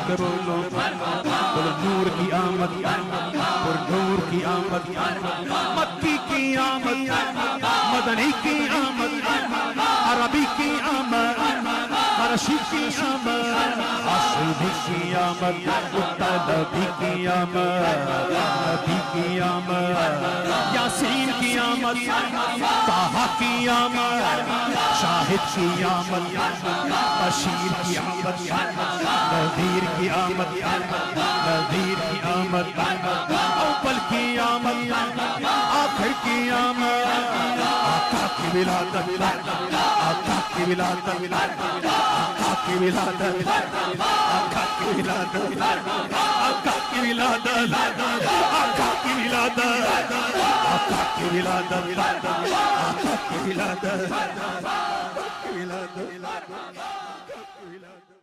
के बोलो नूर की आमद, और नूर की आमद, मक्की की आमद, मदनी की आमद, अरबी की आमद, फरसी की आमद, आसमी की आमद, मुत्तलबी की आमद, नबी की आमद, यासीन की आमद, ताहा की आमद, शाहिद की आमद, बशीर की आमद, नज़ीर की आमद, नज़ीर की आमद, अव्वल की आमद, आखिर की आमद, आका की विलादत, आका की विलादत, आका की विलादत, आका की विलादत, आका की विलादत, आका की विलादत, आका की विलादत, आका की विलादत, आका की विलादत।